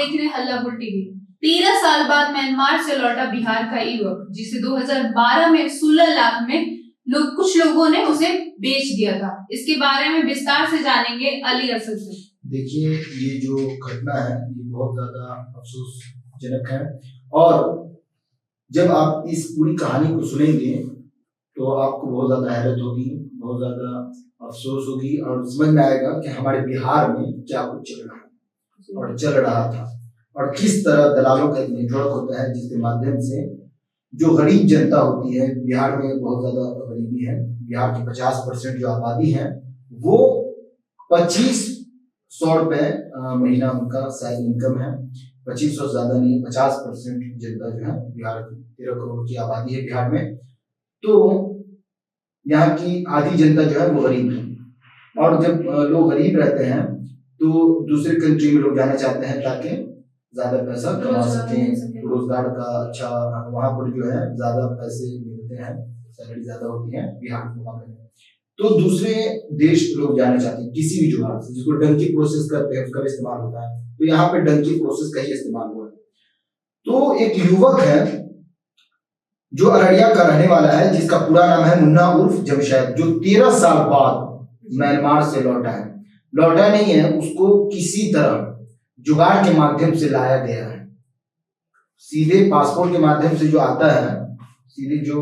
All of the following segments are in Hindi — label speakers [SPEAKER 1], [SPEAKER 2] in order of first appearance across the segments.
[SPEAKER 1] देख रहे हैं हल्लापुर टीवी। 13 साल बाद म्यांमार से लौटा बिहार का युवक, जिसे 2012 में 16 लाख में कुछ लोगों ने उसे बेच दिया था। इसके बारे में विस्तार से जानेंगे अली असद से।
[SPEAKER 2] देखिए, ये जो घटना है ये बहुत ज्यादा अफसोसजनक है, और जब आप इस पूरी कहानी को सुनेंगे तो आपको बहुत ज्यादा हैरत होगी, बहुत ज्यादा अफसोस होगी, और समझ में आएगा कि हमारे बिहार में क्या कुछ चल रहा है और चल रहा था, और किस तरह दलालों का एक नेटवर्क होता है जिसके माध्यम से जो गरीब जनता होती है, बिहार में बहुत ज्यादा गरीबी है। बिहार की 50% जो आबादी है वो 2500 रुपए महीना उनका सैलरी इनकम है। 2500 ज्यादा नहीं, 50% जनता जो है बिहार की 13 करोड़ की आबादी है बिहार में, तो यहाँ की आधी जनता जो है वो गरीब है। और जब लोग गरीब रहते हैं तो दूसरे कंट्री में लोग जाना चाहते हैं ताकि ज्यादा पैसा कमा सकें, रोजगार का अच्छा, वहां पर जो है ज्यादा पैसे मिलते हैं, सैलरी ज्यादा होती है बिहार के मुकाबले में, तो दूसरे देश लोग जाना चाहते हैं किसी भी जुगाड़ से, जिसको डंकी प्रोसेस करते हैं उसका भी इस्तेमाल होता है, तो यहाँ पे डंकी प्रोसेस का ही इस्तेमाल हुआ है। तो एक युवक है जो अररिया का रहने वाला है, जिसका पूरा नाम है मुन्ना उर्फ जमशेद, जो 13 साल बाद म्यांमार से लौटा है। लौटा नहीं है, उसको किसी तरह जुगाड़ के माध्यम से लाया गया है। सीधे पासपोर्ट के माध्यम से जो आता है, सीधे जो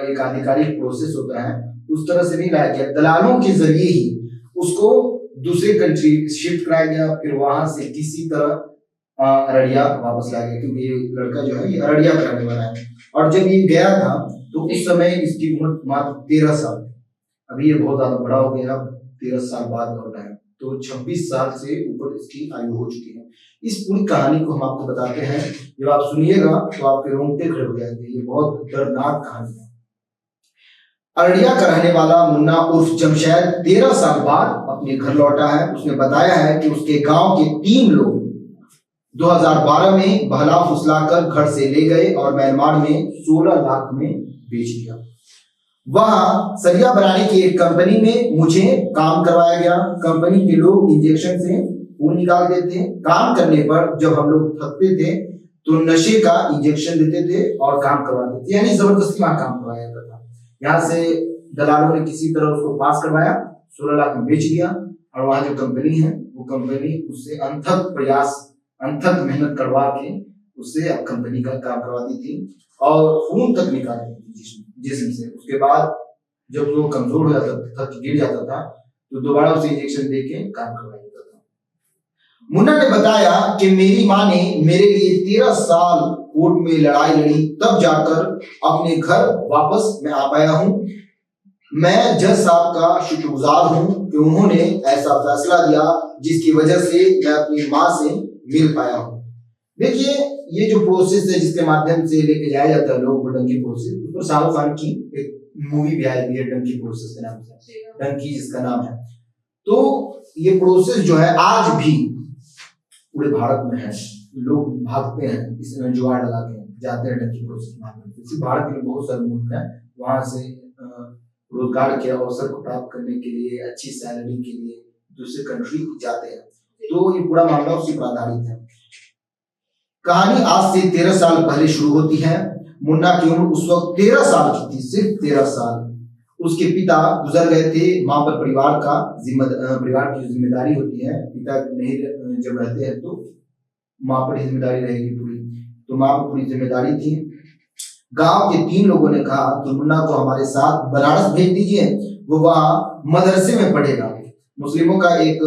[SPEAKER 2] एक आधिकारिक प्रोसेस होता है उस तरह से नहीं लाया गया, दलालों के जरिए ही उसको दूसरे कंट्री शिफ्ट कराया गया, फिर वहां से किसी तरह अररिया वापस लाया गया, क्योंकि ये लड़का जो है ये अररिया का रहने वाला है। और जब ये गया था तो उस समय इसकी उम्र मात्र 13 साल, अभी ये बहुत ज्यादा बड़ा हो गया, 13 साल बाद लौटा है, तो 26 साल से ऊपर इसकी आयु हो चुकी है। इस पूरी कहानी को हम आपको बताते हैं, जब आप सुनिएगा तो आपके रोंगटे खड़े हो जाएंगे, ये बहुत दर्दनाक कहानी है। अररिया का रहने वाला मुन्ना उर्फ जमशेद 13 साल बाद अपने घर लौटा है। उसने बताया है कि उसके गांव के 3 लोग 2012 में बहला फुसलाकर घर से ले गए और म्यांमार में 16 लाख में बेच दिया। वहां सरिया बनाने की एक कंपनी में मुझे काम करवाया गया। कंपनी के लोग इंजेक्शन से खून निकाल देते, काम करने पर जब हम लोग थकते थे तो नशे का इंजेक्शन देते थे और काम करवाते थे, यानी जबरदस्ती वहां काम करवाया जाता था। यहाँ से दलालों ने किसी तरह उसको पास करवाया, 16 लाख में बेच दिया, और वहां जो कंपनी है वो कंपनी उससे अनथक मेहनत करवा के उससे कंपनी का काम करवाती थी और खून तक निकालती थी जिस्म से। उसके बाद जब वो कमजोर हो जाता था, थक गिर जाता था, तो दोबारा उसे इंजेक्शन देके काम करवाया जाता था। मुन्ना ने बताया कि मेरी माँ ने मेरे लिए 13 साल कोर्ट में लड़ाई लड़ी, तब जाकर अपने घर वापस मैं आ पाया हूँ। मैं जज साहब का शुक्रगुजार हूँ कि उन्होंने ऐसा फैसला दिया जिसकी वजह से मैं अपनी माँ से मिल पाया हूँ। देखिए, ये जो प्रोसेस है जिसके माध्यम से लेके जाया जाता है लोगों को, डंकी प्रोसेस, उस पर शाहरुख खान की एक मूवी भी आई है डंकी प्रोसेस के नाम से, डंकी जिसका नाम है। तो ये प्रोसेस जो है आज भी पूरे भारत में है, लोग भागते हैं इसमें, जुगाड़ लगा के जाते हैं डंकी प्रोसेस के माध्यम से। इसी भारत के बहुत सारे मुल्क हैं, वहां से रोजगार के अवसर को प्राप्त करने के लिए, अच्छी सैलरी के लिए दूसरे कंट्री जाते हैं। तो ये पूरा मामला उसी पर आधारित है। कहानी आज से 13 साल पहले शुरू होती है। मुन्ना की उम्र उस वक्त 13 साल की थी, सिर्फ 13 साल। उसके पिता गुजर गए थे। माँ पर परिवार की जिम्मेदारी होती है, पिता नहीं जब रहते हैं तो माँ पर जिम्मेदारी रहेगी पूरी, तो माँ पर पूरी जिम्मेदारी थी। गांव के 3 लोगों ने कहा कि मुन्ना को हमारे साथ बनारस भेज दीजिए, वो वहां मदरसे में पढ़ेगा। मुस्लिमों का एक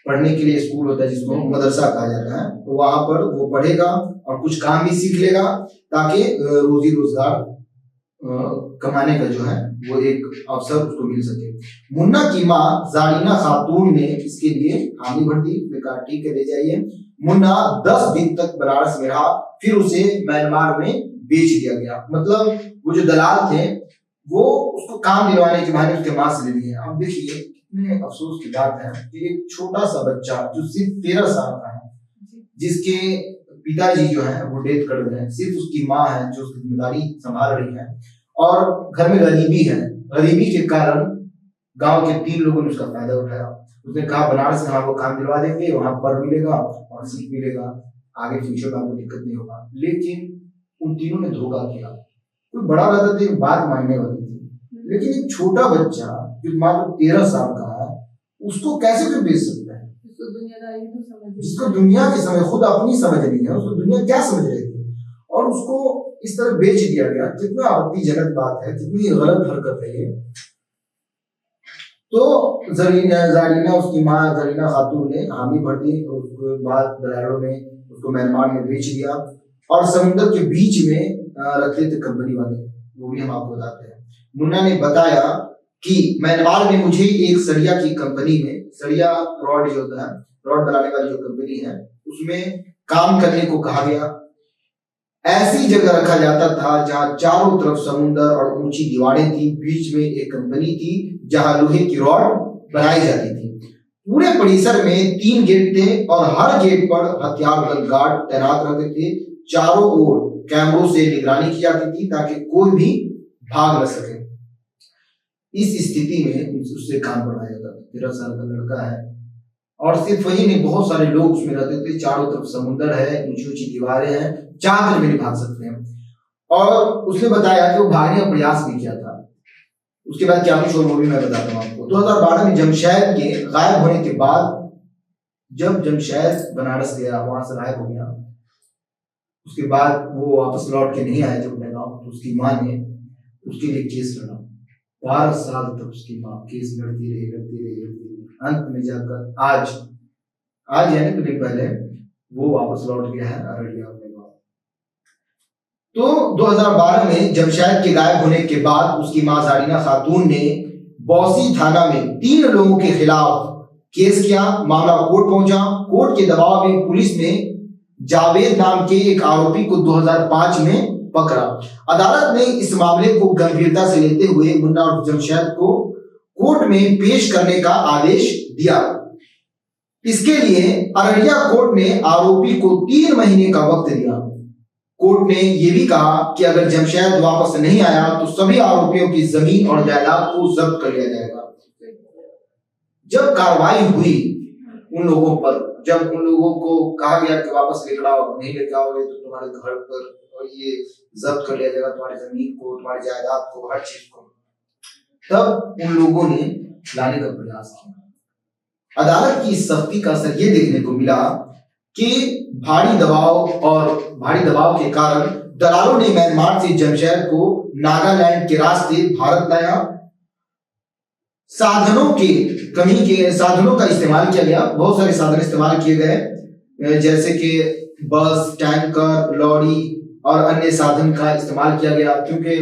[SPEAKER 2] पढ़ने के लिए स्कूल होता है जिसको मदरसा कहा जाता है, तो वहां पर वो पढ़ेगा और कुछ काम भी सीख लेगा ताकि रोजी रोजगार कमाने का जो है वो एक अवसर उसको मिल सके। मुन्ना की माँ जारीना खातून ने इसके लिए हामी भर दी, कहा ठीक है ले जाइए। मुन्ना 10 दिन तक बनारस में रहा, फिर उसे म्यांमार में बेच दिया गया। मतलब वो जो दलाल थे वो उसको काम दिलवाने के बहाने उसके माँ से ले लिए। अब देखिए कितने अफसोस की बात है कि एक छोटा सा बच्चा जो सिर्फ 13 साल का है, जिसके पिताजी जो है वो डेथ कर गए, सिर्फ उसकी माँ है जो उसकी जिम्मेदारी संभाल रही है, और घर में गरीबी है। गरीबी के कारण गांव के 3 लोगों ने उसका फायदा उठाया। उसने कहा बनारस में आपको काम दिलवा देंगे, वहां पर मिलेगा और सीख मिलेगा। आगे फ्यूचर में आपको दिक्कत नहीं होगा। लेकिन उन तीनों ने धोखा किया। कोई बड़ा रहता तो एक बात मानने वाली थी, लेकिन एक छोटा बच्चा जो मात्र 13 साल का है उसको कैसे कोई बेच सकता है? जिसको दुनिया की समझ, खुद अपनी समझ नहीं है, उसको दुनिया क्या समझ रही थी और उसको इस तरह बेच दिया गया। कितना आपत्तिजनक बात है, कितनी गलत हरकत है ये। तो जारीना उसकी माँ जरीना खातून ने हामी भर दी, उसके बाद दलालों ने उसको म्यांमार में बेच दिया और समुद्र के बीच में रखते थे कंपनी वाले, वो भी हम आपको बताते हैं। मुन्ना ने बताया कि म्यांमार में मुझे एक सरिया की कंपनी में, सरिया रॉड जो होता है, रॉड बनाने वाली जो कंपनी है, उसमें काम करने को कहा गया। ऐसी जगह रखा जाता था जहां चारों तरफ समुद्र और ऊंची दीवारें थी, बीच में एक कंपनी थी जहां लोहे की रॉड बनाई जाती थी। पूरे परिसर में 3 गेट थे और हर गेट पर हथियारबंद गार्ड तैनात रहते थे। चारों ओर कैमरों से निगरानी की जाती थी ताकि कोई भी भाग न सके। इस स्थिति में उससे काम बढ़ाया जाता था। 13 साल का लड़का है और सिर्फ वही नहीं, बहुत सारे लोग उसमें रहते थे। चारों तरफ समुद्र है, ऊंची ऊंची दीवारें हैं, चादर में नहीं भाग सकते हैं। और उसने बताया कि वो भागने का प्रयास भी किया था। उसके बाद क्या कुछ और वो भी मैं बताता हूँ आपको। 2012 में जमशेद के गायब होने के बाद, जब जमशेद बनारस गया, वहां से गायब हो गया, उसके बाद वो वापस लौट के नहीं आया जब अपने गाँव, तो उसकी माँ ने उसके लिए केस लड़ा। 12 साल तक उसकी माँ केस लड़ती रही। अंत में जाकर आज यानी कुछ दिन पहले वो वापस लौट गया है अररिया अपने गाँव। तो 2012 में जमशेद के गायब होने के बाद उसकी मां जारीना खातून ने बौसी थाना में 3 लोगों के खिलाफ केस किया। मामला कोर्ट पहुंचा। कोर्ट के दबाव में पुलिस ने जावेद नाम के एक आरोपी को 2005 में पकड़ा। अदालत ने इस मामले को गंभीरता से लेते हुए मुन्ना और जमशेद को कोर्ट में पेश करने का आदेश दिया। इसके लिए अररिया कोर्ट ने आरोपी को 3 महीने का वक्त दिया। कोर्ट ने यह भी कहा कि अगर जमशेद वापस नहीं आया तो सभी आरोपियों की जमीन और जायदाद को जब्त कर लिया जाएगा। जब कार्रवाई हुई उन लोगों पर, जब उन लोगों को कहा गया कि वापस लेकर आओ, नहीं लेकर आओगे तो तुम्हारे घर पर और ये जब्त कर लिया जाएगा, तुम्हारी जमीन को, तुम्हारी जायदाद को, हर चीज को, तब उन लोगों ने लाने का प्रयास किया। अदालत की सख्ती का असर ये देखने को मिला कि भारी दबाव के कारण दलालों ने म्यांमार से जमशेद को नागालैंड के रास्ते भारत लाया। साधनों का इस्तेमाल किया गया। बहुत सारे साधन इस्तेमाल किए गए, जैसे कि बस, टैंकर, लॉरी और अन्य साधन का इस्तेमाल किया गया, क्योंकि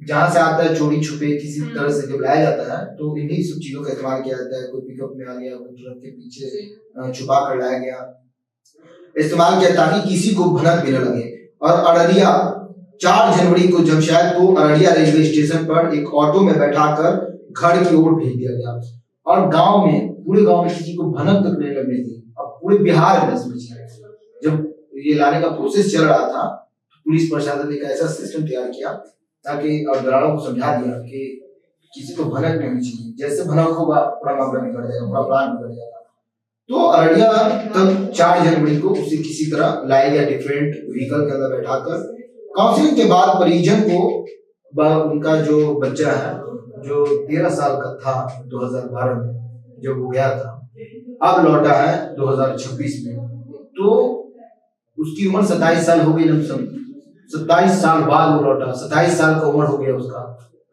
[SPEAKER 2] जहां से आता है चोरी छुपे किसी तरह से जब लाया जाता है तो इन्हीं सब चीजों का इस्तेमाल किया जाता है। कोई पिकअप में आ गया, कोई ट्रक के पीछे छुपा कर लाया गया, इस्तेमाल किया ताकि किसी को भनक भी न लगे। और अररिया 4 जनवरी को जमशेद को अररिया रेलवे स्टेशन पर एक ऑटो में बैठाकर घर की ओर भेज दिया गया। और पूरे गांव में किसी को भनक तक नहीं लगने दी। अब पूरे बिहार में समझिए, जब ये लाने का प्रोसेस चल रहा था, पुलिस प्रशासन ने एक ऐसा सिस्टम तैयार किया ताकि, और दलालों को समझा दिया कि किसी को भनक नहीं होनी चाहिए, जैसे भनक होगा पूरा मामला बिगड़ जाएगा, पूरा प्लान बिगड़ जाएगा। तो अररिया तब 4 जनवरी को उसे किसी तरह लाया गया, डिफरेंट व्हीकल के अंदर बैठाकर। काउंसलिंग के बाद परिजन को उनका जो बच्चा है, जो 13 साल का था 2012 में जब वो गया था, अब लौटा है 2026 में, तो उसकी उम्र 27 साल हो गई। 27 साल बाद वो लौटा, 27 साल का उम्र हो गया उसका।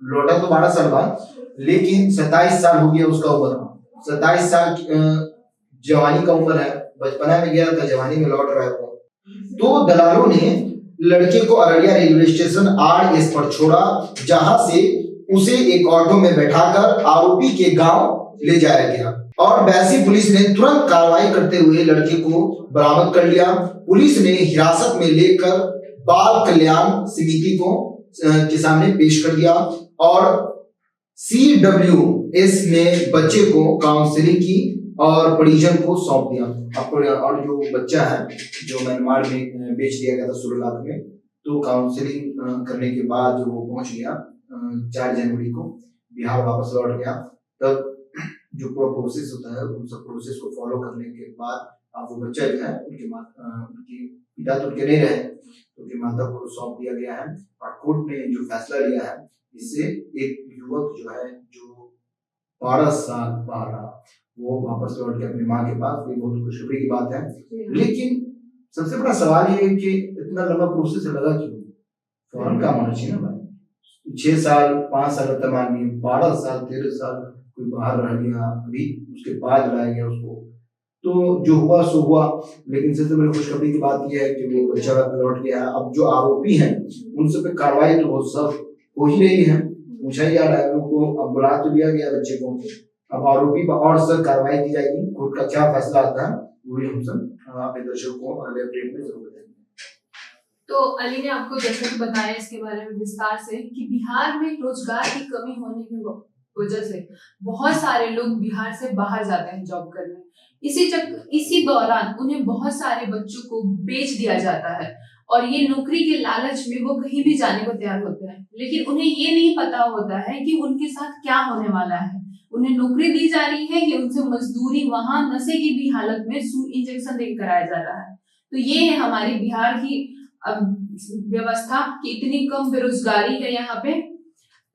[SPEAKER 2] लौटा तो 12 साल बाद, लेकिन 27 साल हो गया उसका उम्र। 27 साल जवानी का उम्र है, बचपना में गया था, जवानी में लौट रहा है वो। तो दलालों ने लड़के को अररिया रेलवे स्टेशन RS पर छोड़ा, जहां से उसे एक ऑटो में बैठाकर आरोपी के गांव ले जाया गया। और बैसी पुलिस ने तुरंत कार्रवाई करते हुए लड़के को बरामद कर लिया। पुलिस ने हिरासत में लेकर बाल कल्याण समिति के सामने पेश कर दिया और CWS ने बच्चे को काउंसलिंग की और परिजन को सौंप दिया। और जो बच्चा है जो म्यांमार में बेच दिया गया था 16 लाख में, तो काउंसलिंग करने के बाद जो वो पहुंच गया 4 जनवरी को बिहार वापस लौट गया। तब जो पूरा प्रोसेस होता है उन सब प्रोसेस को फॉलो करने के बाद अब वो बच्चा जो है उनके पिता तो उनके नहीं रहे, तो उनकी माता को सौंप दिया गया है। और कोर्ट ने जो फैसला लिया है, इससे एक युवक जो है, जो 12 साल बाहर रहा, वो वापस लौट के अपनी माँ के पास, ये बहुत खुशखबरी की बात है। लेकिन सबसे बड़ा सवाल ये है कि इतना लंबा प्रोसेस लगा क्यों? फौरन काम होना चाहिए ना भाई। 6 साल 5 साल का मानिए, 12 साल 13 साल कोई बाहर रह गया, अभी उसके बाद लाया गया उसको, तो जो हुआ सो हुआ। लेकिन सबसे बड़ी खुशखबरी की बात यह है कि वो बच्चा लौट गया है। अब जो आरोपी हैं उन सब पे कार्रवाई तो बहुत सब हो ही रही है, पूछा ही जा रहा है लोगों को, अब बुला तो लिया गया बच्चे को, अब आरोपी पर और सख्त कार्रवाई की जाएगी। कोर्ट का क्या फैसला आता है वो भी हम सब अपने दर्शकों को अगले अपडेट में जरूर बताएंगे।
[SPEAKER 1] तो अली ने आपको जैसे कि बताया इसके बारे में विस्तार से कि बिहार में रोजगार की कमी होने की वजह से बहुत सारे लोग बिहार से बाहर जाते हैं जॉब करने। इसी दौरान उन्हें बहुत सारे बच्चों को बेच दिया जाता है और ये नौकरी के लालच में वो कहीं भी जाने को तैयार होते हैं, लेकिन उन्हें ये नहीं पता होता है कि उनके साथ क्या होने वाला है। उन्हें नौकरी दी जा रही है कि उनसे मजदूरी वहां नशे की भी हालत में इंजेक्शन देकर कराया जा रहा है। तो ये है हमारी बिहार की व्यवस्था कि इतनी कम बेरोजगारी है यहाँ पे।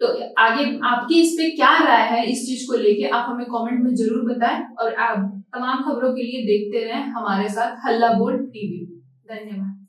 [SPEAKER 1] तो आगे आपकी इस पे क्या राय है इस चीज को लेके, आप हमें कमेंट में जरूर बताएं और आप तमाम खबरों के लिए देखते रहें हमारे साथ हल्ला बोल टीवी। धन्यवाद।